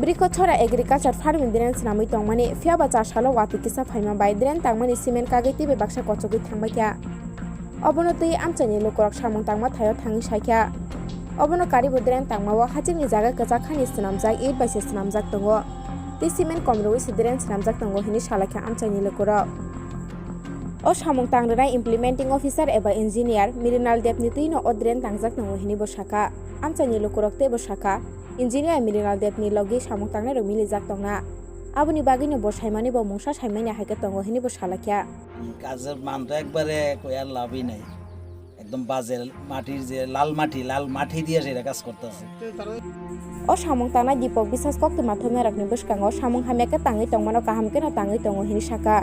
Briko chora agriculture farming dren sinamui tongmani fiaba chasalo wati kisa phaima bai dren tangmani cement kagiti be baksa kochogui thangbai kya obono tui amchani lokorok samung tangma thayo thangi saikya obono karibu dren tangmao hachingni jaga kachak khani sinamjak eit bai se sinamjak tongo ti cement komroi se dren sinamjak tongo hini salakha amchani lokorok o samung tangrai implementing officer eba engineer mirinal depni tuino o dren tangjak tongo hini bo saka amchani lokorok te bo saka engineer mirinal depni logi samung tangnai rok milijak tongna aboni bagini bo saimani bo mungsa saimani haike tongo hini bo salakha কাজের মানটা একবারে choir লাভই নাই একদম বাজে মাটির যে লাল মাটি দিয়ে সেটা কাজ করতেছে o samung tangnai dipok bisas koktuma thomna rokni bwskango samung hamyaka tangi tongmano kahamke no tangi tongo hini saka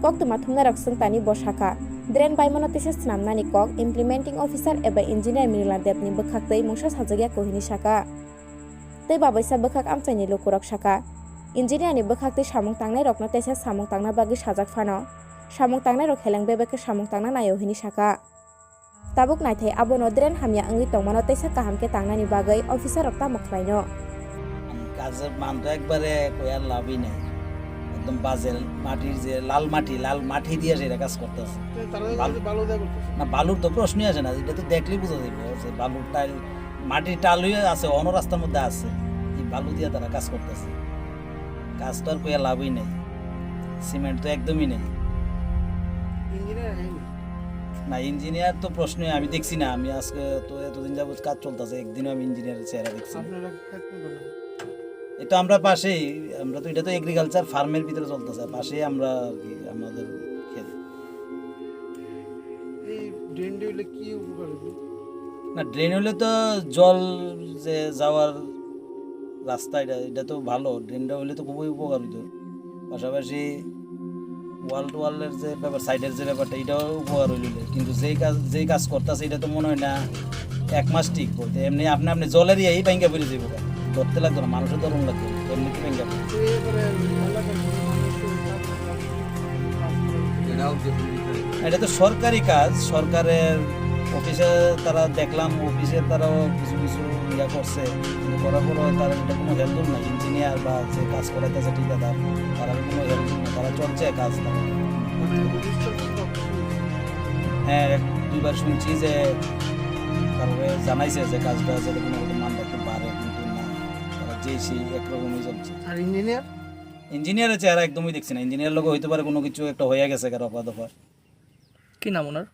koktuma thomna rok sungtani bo saka drain baimano tese snamnani kok implementing officer eba engineer mirinal depni bwkhaktei mungsa sajagya ko hini saka tei babaisa bwkhak amchaini lokorok saka engineer ni bwkhaktei samung tangnai rokno tese samung tangna bagi sajak phano samung tangnai rok heleng bebeke samung tangna nayo hini saka tabuk naithai abono drain hamya angi tongmano tesa kahamke tangnani bagai officer rok tamok khlaino কাজের মানটা একবারে choir লাভই নাই একদম বাজে মাটির যে লাল মাটি দিয়ে সেটা কাজ করতেছে না বালুর তো প্রশ্নই আসে না এটা তো দেখলেই বোঝা যাবে যে বালুর টাইল মাটির টালই আছে অন্য রাস্তার মধ্যে আছে এই বালু দিয়ে তারা কাজ করতেছে কাজটা আর কয়ার লাভই নেই সিমেন্ট তো একদমই নেই না ইঞ্জিনিয়ার তো প্রশ্নই আমি দেখছি না আমি আজকে তো এতদিন যাবত কাজ চলতেছে একদিনও আমি ইঞ্জিনিয়ারের চেহারা দেখছি এটা আমরা পাশেই আমরা তো এটা তো এগ্রিকালচার ফার্মের ভিতরে চলতেছে পাশেই আমরা আর কি আমাদের ক্ষেত এই ড্রেন হলে কি উপকার হবে না ড্রেন হলে তো জল যে যাওয়ার রাস্তা এটা তো ভালো ড্রেনটা হলে তো খুবই উপকার হইতো পাশাপাশি ওয়ালের যে ব্যাপার সাইডের যে ব্যাপারটা এটাও উপকার হইল কিন্তু যেই কাজ করতেছে এটা তো মনে হয় না এক মাস ঠিক করতে এমনি আপনি জলের এই ব্যাংকে বেরিয়ে যাবো ধরতে লাগতো না মানুষের ধরুন লাগতো এমনি কি ব্যাংকে এটা তো সরকারি কাজ সরকারের অফিসে তারা দেখলাম অফিসে তারাও কিছু ইয়া করছে কিন্তু করার পরও তারা এটা কোনো হেল্প না ইঞ্জিনিয়ার বা যে কাজ করাইতেছে ঠিকাদার তারা কোনো হেল্প না তারা চলছে কাজ হ্যাঁ দুইবার শুনছি যে তারপরে জানাইছে যে কাজটা যাতে কোনো মানটা একটু বাড়ে কিন্তু না তারা যে সেই একরকমই চলছে আর ইঞ্জিনিয়ারের চেহারা একদমই দেখছি না ইঞ্জিনিয়ার লোক হইতে পারে কোনো কিছু একটা হয়ে গেছে কারো দফা কি নাম ওনার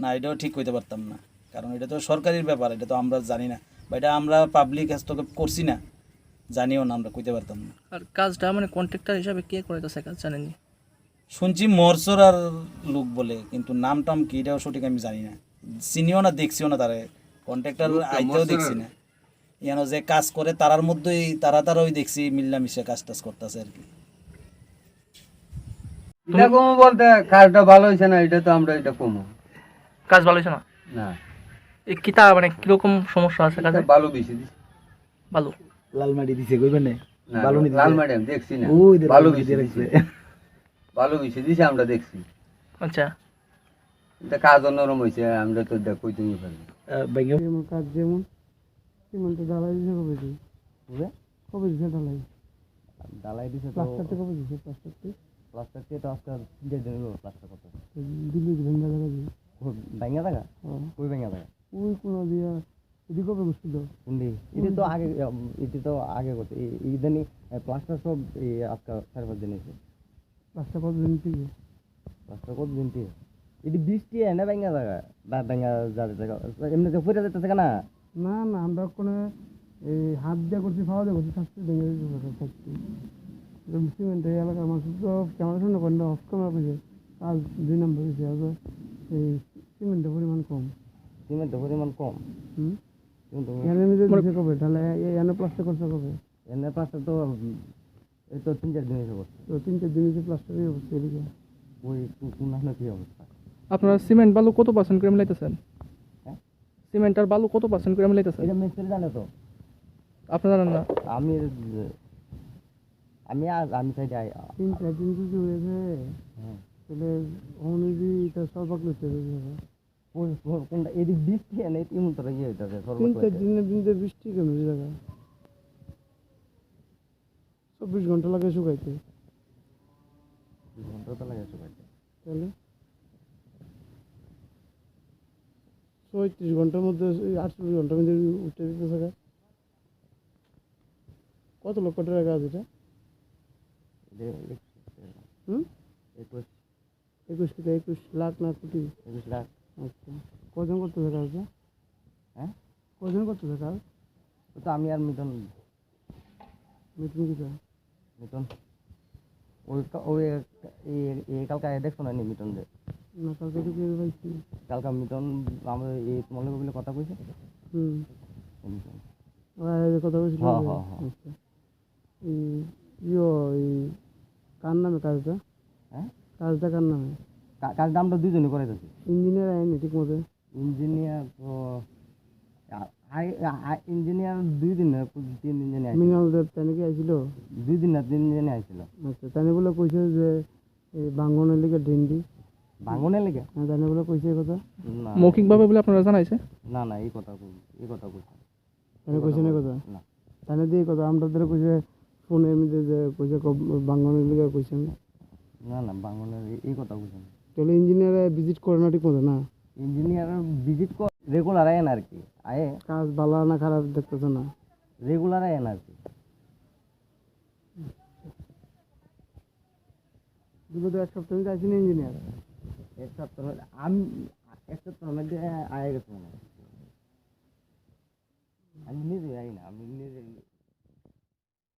না এটাও ঠিক হইতে পারতাম না কারণ এটা তো সরকারি ব্যাপার এটা তো আমরা জানি না বা এটা আমরা পাবলিক হস্তক্ষেপ করছি না জানিও না আমরা কইতে পারতাম না আর কাজটা মানে কন্ট্রাক্টর হিসাবে কে করাইতেছে কাজ জানেননি শুনছি মরসর আর লোক বলে কিন্তু নাম টাম কি এটাও সঠিক আমি জানি না চিনিও না দেখছিও না তারা কন্ট্রাক্টর আইতেও দেখছি না ইয়ানো যে কাজ করে তারার মধ্যেই তারাই দেখছি মিল্লামিশে কাজ টাজ করতেছে আর কি এটা কমো বলতে কাজটা ভালো হয়েছে না এটা তো আমরা এটা কমো কাজ ভালো হয়েছে না না এই কিতা মানে কিরকম সমস্যা আছে কাজে ভালো বেশি দিছে ভালো লাল মাটি দিছে কইবেন না ভালো নি লাল ম্যাডাম দেখছি না ভালো বেশি দিছে ভালো বেশি দিছে আমরা দেখছি আচ্ছা এটা কাজ নরম হয়েছে আমরা তো দেখই তুমি পারি যেমন কাজ যেমন সিমেন্ট ঢালাই দিছে কবে দিছে ঢালাই ডালাই দিছে তো প্লাস্টারটা কবে দিছে প্লাস্টারটা প্লাস্টারকে তো আজকে 3 দিন হলো প্লাস্টার করতে দিল্লি ভেঙ্গা জায়গা দিয়ে ভাঙা থাকা কই ভাঙা থাকা ওই কোনো দিয়া এদি কবে বসছিল কোনদি এটা তো আগে করতে এই দিনই প্লাস্টার সব এই আজকে 4-5 দিন হয়েছে প্লাস্টার কত দিন থেকে প্লাস্টার কত দিন থেকে এটি বৃষ্টি এনে ভাঙা থাকা ভাঙা যাতে থাকা এমনি তো ফুটে যেতে থাকে না না না আমরা কোনো এই হাত দিয়ে করছি খাওয়া দিয়ে করছি শাস্তি ভেঙে দিতে শাস্তি সিমেন্ট এই এলাকার মানুষ তো ক্যামেরা শুনে করেন অফ ক্যামেরা পেয়েছে কাজ 2 নম্বর হয়েছে এই সিমেন্টের পরিমাণ কম এনে নিজে দিছে কবে তাহলে এনে প্লাস্টার করছে কবে এনে প্লাস্টার তো এই তো 3-4 দিন হয়েছে তো 3-4 দিন হয়েছে প্লাস্টারই অবস্থা এদিকে ওই কোন না কি অবস্থা আপনারা সিমেন্ট বালু কত % করে মিলাইতেছেন হ্যাঁ সিমেন্ট আর বালু কত % করে মিলাইতেছেন এটা মিস্ত্রি জানে তো আপনারা জানেন না আমি চাই যাই 3-4 দিন যদি হয়েছে হ্যাঁ তাহলে অনুযায়ী এটা সর্বাক লইতে হবে কোনটা এদিক বৃষ্টি এনে এমন তো ইয়ে হইতেছে 3-4 দিনের দিন বৃষ্টি কমে জায়গা ঘন্টা লাগে শুকাইতে, 2 ঘন্টা তো লাগে শুকাইতে। তাহলে 36 ঘন্টার মধ্যে 48 ঘন্টার মধ্যে উঠে দিতে থাকা। কত লক্ষ টাকা কাজ এটা? এটা হুম 21 21 লাখ না কোটি? 21 লাখ। আচ্ছা, কজন করতেছে কাজটা? হ্যাঁ, কজন করতেছে কাজ? ও তো আমি আর মিটন। মিটিং কিটা? মিটন ওই এই কালকে দেখছো না নি মিটন রে? না, কালকে তো পেয়ে পাইছি। কালকে মিটন আমার এই তোমার লোক বলে কথা কইছে। হুম, এই মিটন। এই কথা বলছিল। হ্যাঁ, হ্যাঁ, হ্যাঁ। আচ্ছা, এই কার নামে কাজটা? হ্যাঁ, কাজটা কার নামে? কাজটা আমরা দুইজনে করে যাচ্ছি। ইঞ্জিনিয়ার আইনি ঠিক মতো? ইঞ্জিনিয়ার তো ইঞ্জিনিয়ার 2 দিন না 3 দিন জানি আইছিল। মিনাল দেব তাই নাকি আইছিল? 2 দিন না 3 দিন জানি আইছিল। আচ্ছা, তাই বলে কইছে যে এই বাঙ্গনের লিগে ডেন্ডি। ভাঙনের লেগে? হ্যাঁ, তাই বলে কইছে এই কথা? না মৌখিকভাবে বলে আপনারা জানাইছে? না না, এই কথা কইছে। তাই কইছে না কথা? না তাই দিয়ে কথা আমরা ধরে কইছে ফোনে এমনিতে যে কইছে বাঙ্গনের লিগে কইছেন। না না, ভাঙনের এই কথা কইছে না। তাহলে ইঞ্জিনিয়ার ভিজিট করে না ঠিক মতো না? ইঞ্জিনিয়ার ভিজিট কর রেগুলার আয় না আর কি, আয়ে কাজ ভালো না খারাপ দেখতেছে না? রেগুলার আয় না আর কি। বিগত এক সপ্তাহ মধ্যে আইসি না ইঞ্জিনিয়ার? এক সপ্তাহ আমি এক সপ্তাহের মধ্যে আয় গেছে মনে হয়। আমি নিজে আই না, আমি নিজে